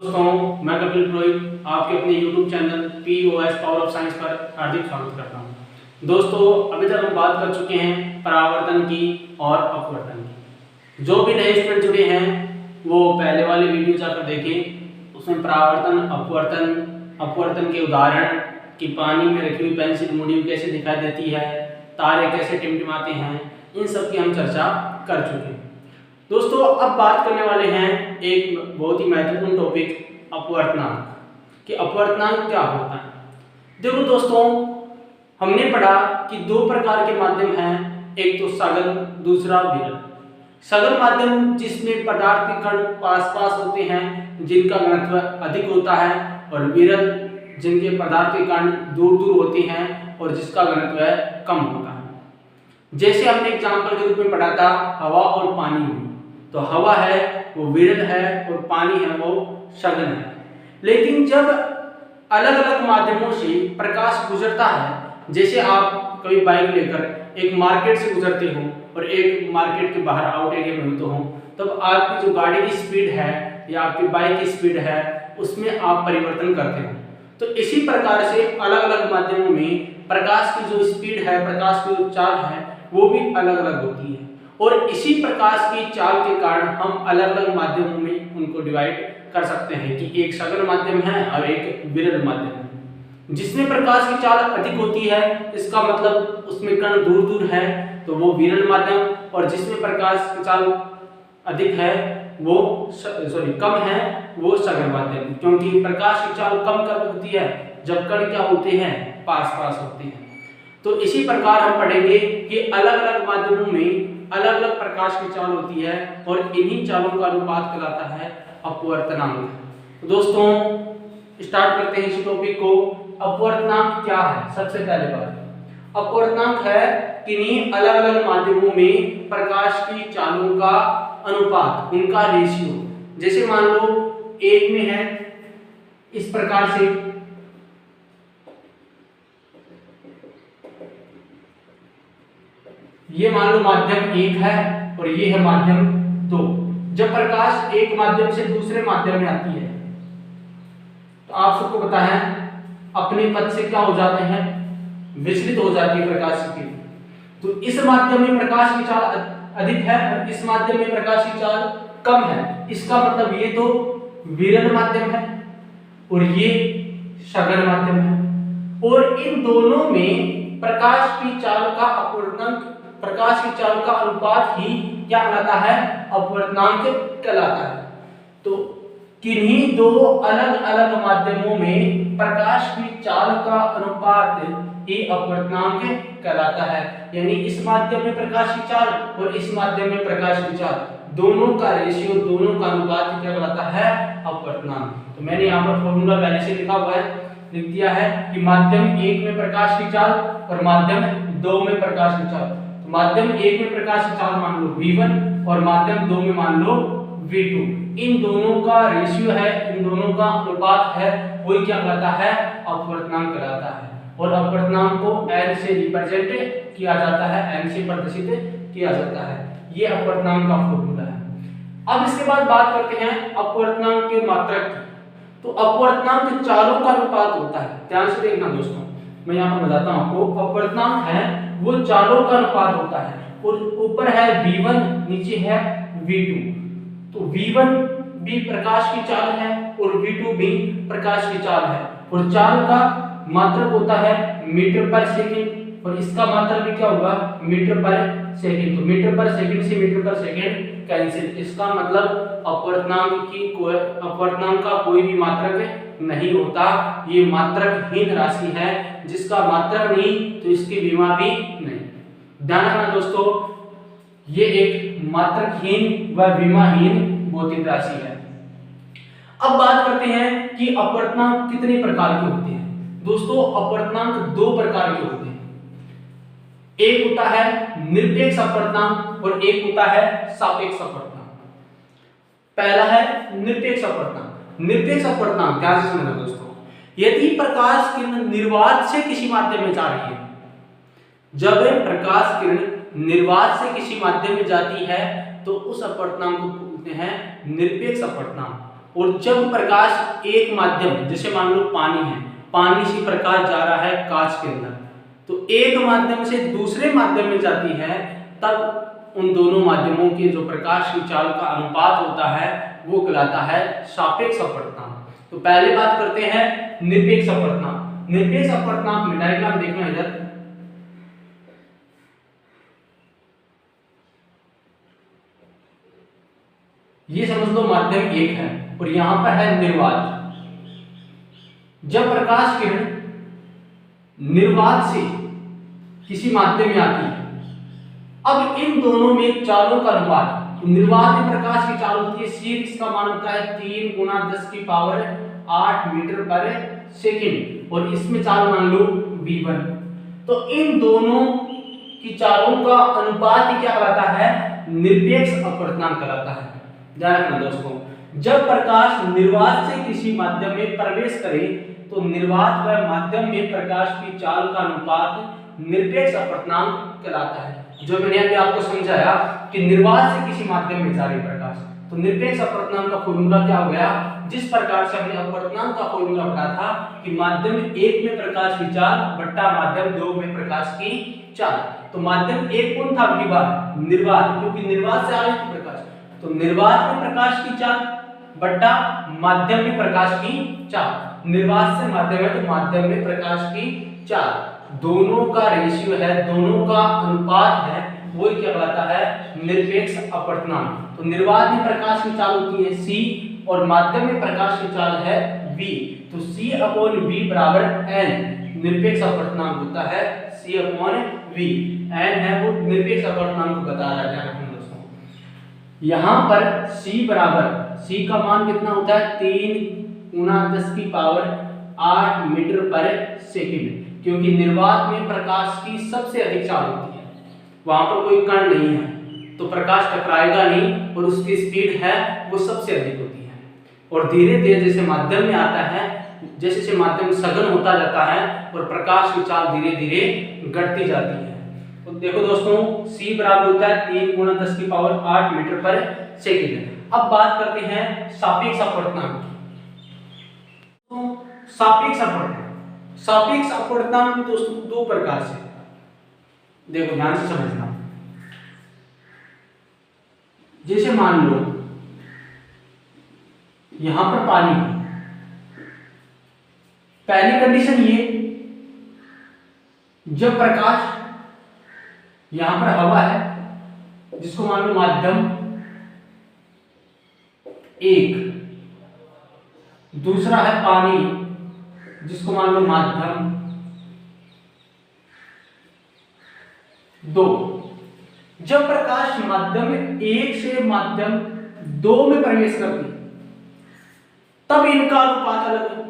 दोस्तों, मैं कपिल पुरोहित आपके अपने YouTube channel POS power of science पर हार्दिक स्वागत करता हूं। दोस्तों, अभी तक हम बात कर चुके हैं परावर्तन की और अपवर्तन की। जो भी नए स्टूडेंट जुड़े हैं वो पहले वाले वीडियो जाकर देखें। उसमें परावर्तन, अपवर्तन के उदाहरण कि पानी में रखी हुई पेंसिल मुड़ी हुई कैसे दिखाई देती है, तारे कैसे टिमटिमाते हैं, इन सब की हम चर्चा कर चुके हैं। दोस्तों, अब बात करने वाले हैं एक बहुत ही महत्वपूर्ण टॉपिक अपवर्तनांक कि अपवर्तनांक क्या होता है। देखो दोस्तों, हमने पढ़ा कि दो प्रकार के माध्यम हैं, एक तो सघन, दूसरा विरल। सघन माध्यम जिसमें पदार्थ के कण पास पास होते हैं, जिनका घनत्व अधिक होता है, और विरल जिनके पदार्थ के कण दूर दूर होते हैं और जिसका घनत्व कम होता है। जैसे हमने एग्जाम्पल के रूप में पढ़ा था हवा और पानी में, तो हवा है वो विरल है और पानी है वो सघन है। लेकिन जब अलग अलग माध्यमों से प्रकाश गुजरता है, जैसे आप कभी बाइक लेकर एक मार्केट से गुजरते हो और एक मार्केट के बाहर आउट एरिया में होते हो, तब आपकी जो गाड़ी की स्पीड है या आपकी बाइक की स्पीड है उसमें आप परिवर्तन करते हो। तो इसी प्रकार से अलग अलग माध्यमों में प्रकाश की जो स्पीड है, प्रकाश की जो चाल है, वो भी अलग अलग होती है। और इसी प्रकाश की चाल के कारण हम अलग अलग माध्यमों में उनको डिवाइड कर सकते हैं कि एक सघन माध्यम है और एक विरल माध्यम है। जिसमें प्रकाश की चाल अधिक होती है, इसका मतलब उसमें कण दूर दूर है, तो वो विरल माध्यम, और जिसमें प्रकाश की चाल अधिक है वो कम है, वो सघन माध्यम। क्योंकि प्रकाश की चाल कम कब होती है, जब कण क्या होते हैं, पास पास होते हैं। तो इसी प्रकार हम पढ़ेंगे कि अलग अलग माध्यमों में अलग अलग प्रकाश की चाल होती है और इन्हीं चालों का अनुपात कहलाता है अपवर्तनांक। तो दोस्तों, स्टार्ट करते हैं इस टॉपिक को। अपवर्तनांक क्या है? सबसे पहले बात, अपवर्तनांक है किन्हीं अलग अलग माध्यमों में प्रकाश की चालों का अनुपात, उनका रेशियो। जैसे मान लो एक में है इस प्रकार से, ये मान लो माध्यम एक है और ये है माध्यम दो। जब प्रकाश एक माध्यम से दूसरे माध्यम में आती है तो आप सबको पता है अपने पथ से क्या हो जाते हैं, विचलित हो जाती है प्रकाश की। तो इस माध्यम में प्रकाश की चाल अधिक है और इस माध्यम में प्रकाश की चाल कम है। इसका मतलब ये तो विरल माध्यम है और ये सघन माध्यम है, और इन दोनों में प्रकाश की चाल का अपवर्तनांक, प्रकाश की चाल का अनुपात ही क्या कहलाता है, अपवर्तनांक कहलाता है। तो किन्हीं दो अलग अलग माध्यमों में प्रकाश की चाल का अनुपात ही अपवर्तनांक कहलाता है। यानी इस माध्यम में प्रकाश की चाल और इस माध्यम में प्रकाश की चाल, दोनों का रेशियो, दोनों का अनुपात क्या कहलाता है, अपवर्तनांक। तो मैंने यहाँ पर फॉर्मूला पहले से लिखा हुआ है, लिख दिया है कि माध्यम एक में प्रकाश की चाल और माध्यम दो में प्रकाश की चाल। तो माध्यम एक में प्रकाश की चाल मान लो V1 और माध्यम दो में मान लो V2। इन दोनों का रेशियो है, इन दोनों का अनुपात है, वही क्या कहलाता है, अपवर्तनांक कहलाता है। और अपवर्तनांक को n से रिप्रेजेंट किया जाता है, n से प्रदर्शित किया जाता है। ये अपवर्तनांक का फॉर्मूला है। अब इसके बाद बात करते हैं अपवर्तनांक के मात्रक की। तो अपवर्तनांक चालों का अनुपात होता है। ध्यान से देखना दोस्तों, मैं यहाँ पर बताता हूँ आपको। अपवर्तनांक है वो चालों का अनुपात होता है, और ऊपर है V1, नीचे है V2। तो V1 भी प्रकाश की चाल है और V2 भी प्रकाश की चाल है, और चाल का मात्रक होता है मीटर पर सेकंड, और इसका मात्रक भी क्या होगा, मीटर पर सेकंड। तो मीटर पर सेकंड से मीटर पर सेकंड कैंसिल। इसका मतलब अपवर्तनांक का कोई भी मात्रक नहीं होता, ये मात्रकहीन राशि है। जिसका मात्रक नहीं तो इसकी विमा भी नहीं। ध्यान रखना दोस्तों, ये एक मात्रकहीन व विमाहीन भौतिक राशि है। अब बात करते हैं कि अपवर्तनांक कितने प्रकार के होते हैं। दोस्तों, अपवर्तनांक दो प्रकार के होते हैं। एक होता है निरपेक्ष अपवर्तनांक और एक होता है सापेक्ष अपवर्तनांक। पहला है निरपेक्ष अपवर्तनांक। निरपेक्ष अपवर्तनांक ध्यान से समझना दोस्तों, यदि प्रकाश किरण निर्वात से किसी माध्यम में जा रही है, जब प्रकाश किरण निर्वात से किसी माध्यम में जाती है तो उस अपवर्तनांक को बोलते हैं निरपेक्ष अपवर्तनांक। और जब प्रकाश एक माध्यम, जैसे मान लो पानी है, पानी से प्रकाश जा रहा है कांच के अंदर, तो एक माध्यम से दूसरे माध्यम में जाती है, तब उन दोनों माध्यमों के जो प्रकाश की चाल का अनुपात होता है वो कहलाता है सापेक्ष अपवर्तनांक। तो पहले बात करते हैं निरपेक्ष अपवर्तनांक। निरपेक्ष अपवर्तनांक में डायग्राम देखना इधर, ये समझ लो माध्यम एक है और यहां पर है निर्वात। जब प्रकाश किरण निर्वात से किसी माध्यम में आती है, अब इन दोनों में चालों का अनुपात, तो निर्वात में प्रकाश की चाल होती है c, इसका मान होता है 3 × 10⁸ मीटर पर सेकंड, और इसमें चाल मान लो v1। तो इन दोनों की चालों का अनुपात ही क्या कहलाता है? निरपेक्ष अपवर्तनांक कहलाता है। ध्यान रखना दोस्तों, जब प्रकाश निर्वात से किसी माध्यम में प्रवेश करे तो निर्वात व माध्यम में प्रकाश की चाल का अनुपात निरपेक्ष अपवर्तनांक कहलाता है। जो मैंने अभी आपको समझाया कि निर्वात से किसी माध्यम में जा रही प्रकाश, तो निरपेक्ष अपवर्तनांक का फॉर्मूला क्या हो गया? जिस प्रकार से हमने अपवर्तनांक का फॉर्मूला पढ़ा था कि माध्यम 1 में प्रकाश की चाल बट्टा माध्यम 2 में प्रकाश की चाल, तो माध्यम 1 कौन था? अगली बार निर्वात, क्योंकि निर्वात से आ रही थी प्रकाश, तो निर्वात में प्रकाश की चाल बट्टा माध्यम में प्रकाश की चाल। निर्वात से माध्यम है तो माध्यम में प्रकाश की चाल, दोनों का रेशियो है, दोनों का अनुपात है, वो क्या कहलाता है? निरपेक्ष अपवर्तनांक। तो निर्वात में प्रकाश की चाल होती है c और माध्यम में प्रकाश की चाल है v, तो c/v बराबर n निरपेक्ष अपवर्तनांक होता है। c/v n है वो निरपेक्ष अपवर्तनांक को बता रहा है। ध्यान रखना दोस्तों, यहाँ पर c बराबर, c का मान कितना होता है? 3 × 10⁸ मीटर पर सेकंड, क्योंकि निर्वात में प्रकाश की सबसे अधिक चाल होती है, वहां पर कोई कण नहीं है तो प्रकाश टकराएगा नहीं और उसकी स्पीड है वो सबसे अधिक होती है। और धीरे धीरे जैसे माध्यम में आता है, जैसे जैसे माध्यम सघन होता जाता है और प्रकाश की चाल धीरे धीरे घटती जाती है। तो देखो दोस्तों, c बराबर होता है 3 × 10⁸ मीटर पर सेकंड। अब बात करते हैं सापेक्ष अपवर्तनांक की। सापेक्ष अपवर्तनांक, सापेक्ष अपवर्तनांक भी दोस्तों दो प्रकार से, देखो ध्यान से समझना। जैसे मान लो यहां पर पानी, पहली कंडीशन ये, जब प्रकाश, यहां पर हवा है जिसको मान लो माध्यम 1, दूसरा है पानी जिसको मान लो माध्यम 2। जब प्रकाश माध्यम 1 से माध्यम 2 में प्रवेश करती तब इनका अनुपात अलग है,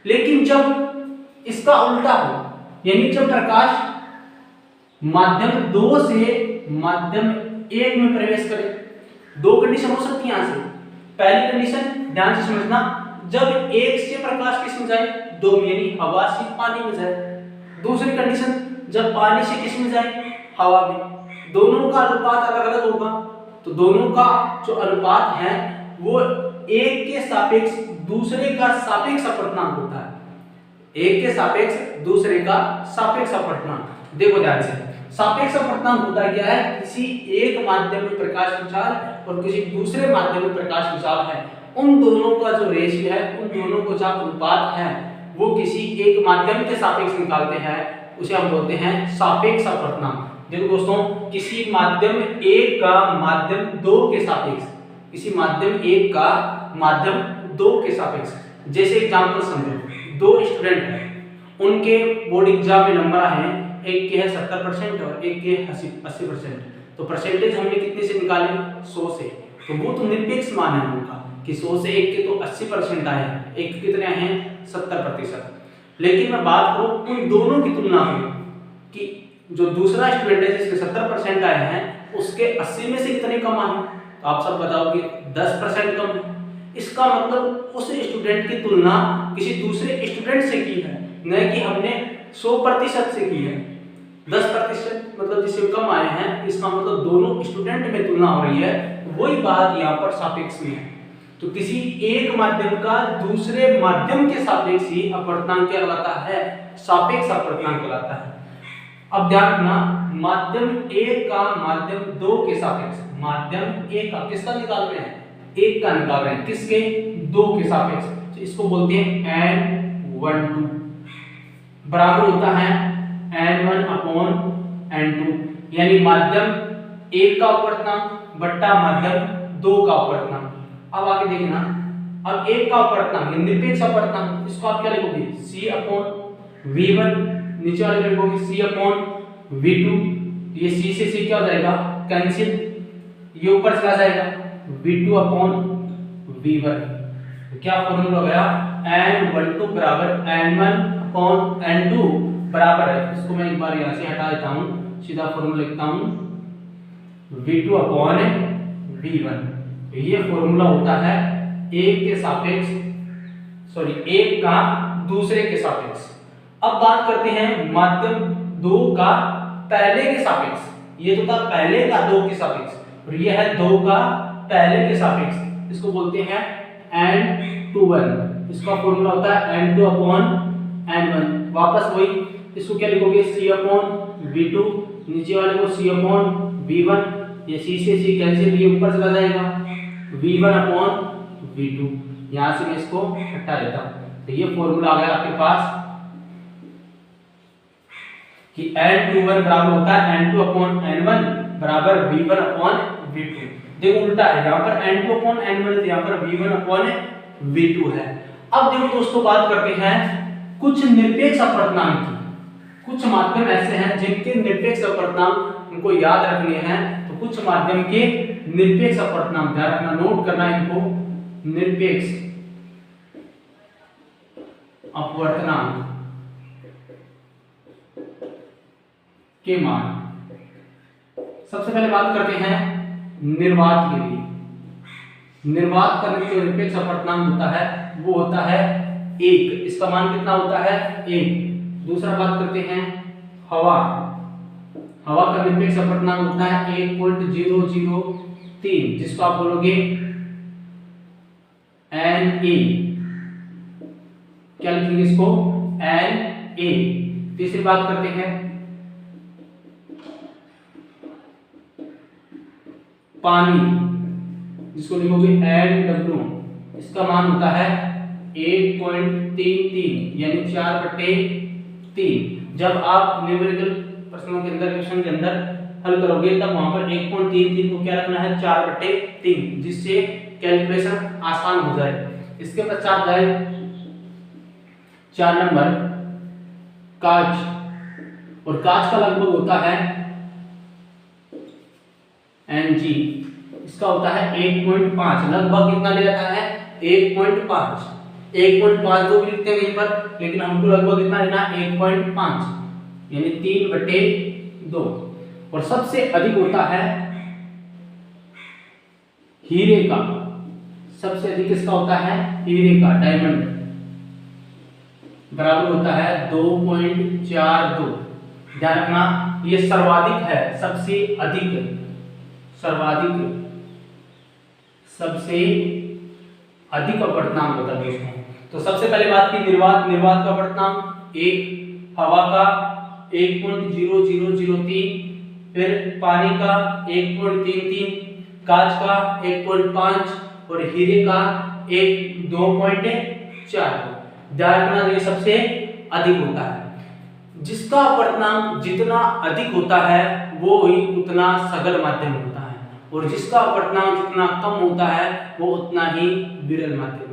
लेकिन जब इसका उल्टा हो, यानी जब प्रकाश माध्यम 2 से माध्यम 1 में प्रवेश करे, दो कंडीशन हो सकती है यहां से। पहली कंडीशन ध्यान से समझना, जब 1 से प्रकाश किस में जाए? 2 में, यानी हवा से पानी में जाए। दूसरी कंडीशन, जब पानी से किस में जाए? हवा में। दोनों का अनुपात अलग अलग होगा, तो दोनों का जो अनुपात है वो एक के सापेक्ष दूसरे का सापेक्ष अपवर्तनांक होता है। एक के सापेक्ष दूसरे का सापेक्ष अपवर्तनांक। देखो ध्यान से, सापेक्ष अपवर्तनांक होता है क्या है? किसी एक माध्यम में प्रकाश की चाल और किसी दूसरे माध्यम में प्रकाश की चाल है, उन दोनों का जो रेशियो है, उन दोनों को जो अनुपात है वो किसी एक माध्यम के सापेक्ष निकालते हैं, उसे हम बोलते हैं सापेक्ष अपवर्तनांक। देखो दोस्तों, किसी माध्यम 1 का माध्यम 2 के सापेक्ष, किसी माध्यम 1 का माध्यम 2 के सापेक्ष, जैसे एग्जांपल समझो, 2 स्टूडेंट हैं, उनके बोर्ड एग्जाम में नंबर आए हैं, एक के है 70% और एक के 80%, तो परसेंटेज हमने कितने से निकाले? 100 से। तो वो तो निरपेक्ष मान है उनका कि 100 से एक के तो 80% आए हैं, एक के कितने आए हैं? 70%। लेकिन मैं बात करूं उन दोनों की तुलना में कि जो दूसरा स्टूडेंट है जिसके 70% आए हैं उसके 80 में से कितने कम आए? तो आप सब बताओगे 10% कम है। इसका मतलब उस स्टूडेंट की तुलना किसी दूसरे स्टूडेंट से की है, न कि हमने 100% से की है। 10% मतलब जिससे कम आए हैं, इसका मतलब दोनों स्टूडेंट में तुलना हो रही है। वही बात यहाँ पर सापेक्ष में है। तो किसी एक माध्यम का दूसरे माध्यम के सापेक्ष ही अपवर्तनांक क्या कहलाता है, सापेक्ष अपवर्तनांक कहलाता है। अब ध्यान रखना, माध्यम 1 का माध्यम 2 के सापेक्ष, माध्यम 1 का किसका निकाल रहे हैं, 1 का निकाल रहे हैं, किसके, 2 के सापेक्ष, तो इसको बोलते हैं n12 बराबर होता है n1 अपॉन n2, यानी माध्यम 1 का अपवर्तनांक बट्टा माध्यम 2 का अपवर्तनांक। अब आगे देखना, अब 1 का अपवर्तनांक निरपेक्ष अपवर्तनांक, इसको आप क्या लिखोगे, c अपॉन v1, नीचे वाले लिखोगे c अपॉन v2, ये c से c क्या हो जाएगा, कैंसिल, ये ऊपर चला जाएगा v2 अपॉन v1, तो क्या फॉर्मूला हो गया, n12 बराबर n1 अपॉन n2 बराबर है, इसको मैं एक बार यहां से हटा देता हूं, सीधा फॉर्मूला लिखता हूं v2 अपॉन v1, ये फॉर्मूला होता है एक के सापेक्ष, सॉरी एक का दूसरे के सापेक्ष। अब बात करते हैं माध्यम 2 का पहले के सापेक्ष, ये तो था पहले का 2 के सापेक्ष और ये है 2 का पहले के सापेक्ष, इसको बोलते हैं n21, इसका फॉर्मूला होता है n2 अपॉन n1, वापस वही, इसको क्या लिखोगे, c अपॉन v2, नीचे वाले को c अपॉन v1, ये c से c कैंसिल, ये ऊपर चला जाएगा v1 अपॉन v2, यहां से मैं इसको हटा देता हूं, तो ये फॉर्मूला आ गया आपके पास कि n21 बराबर होता है n2 अपॉन n1 बराबर v1 अपॉन v2। देखो उल्टा है, यहां पर n2 अपॉन n1 है, यहां पर v1 अपॉन v2 है। अब देखो दोस्तों, बात करते हैं कुछ निरपेक्ष अपवर्तनांक की। कुछ माध्यम ऐसे हैं जिनके निरपेक्ष अपवर्तनांक उनको याद रखने हैं, तो कुछ माध्यम के निरपेक्ष अपवर्तनांक ध्यान रखना, नोट करना इनको, निरपेक्ष अपवर्तनांक के मान। सबसे पहले बात करते हैं निर्वात के लिए। निर्वात का जो निरपेक्ष अपवर्तनांक होता है वो होता है 1, इसका मान कितना होता है, 1। दूसरा बात करते हैं हवा, हवा का निरपेक्ष अपवर्तनांक होता है 1.003, जिसको आप बोलोगे Na, क्या लिखेंगे इसको, Na। तीसरी बात करते हैं पानी, जिसको लिखोगे Nw, इसका मान होता है 1.33 यानी 4/3। जब आप न्यूमेरिकल प्रश्नों के अंदर, क्वेश्चन के अंदर हल करोगे तब वहां पर 1.33 को क्या रखना है, 4/3, जिससे कैलकुलेशन आसान हो जाए। इसके पश्चात जाए 4 नंबर कांच, और कांच का लगभग होता है Ng, इसका होता है 1.5, लगभग कितना ले जाता है, 1.5। 1.5 तो भी लिखते हैं कहीं पर, लेकिन हमको लगभग कितना लेना है, 1.5 यानी 3/2। और सबसे अधिक होता है हीरे का, सबसे अधिक किसका होता है, हीरे का, डायमंड, बराबर होता है 2.42। ध्यान रखना ये सर्वाधिक है, सबसे अधिक, सर्वाधिक, सबसे अधिक अपवर्तनांक होता है दोस्तों। तो सबसे पहले बात की निर्वात, निर्वात का अपवर्तनांक 1, हवा का 1.0003, फिर पानी का 1.33, कांच का 1.5 और हीरे का 2.4। ध्यान रखना ये सबसे अधिक होता है। जिसका अपवर्तनांक जितना अधिक होता है वो ही उतना सघन माध्यम होता है, और जिसका अपवर्तनांक जितना कम होता है वो उतना ही विरल माध्यम।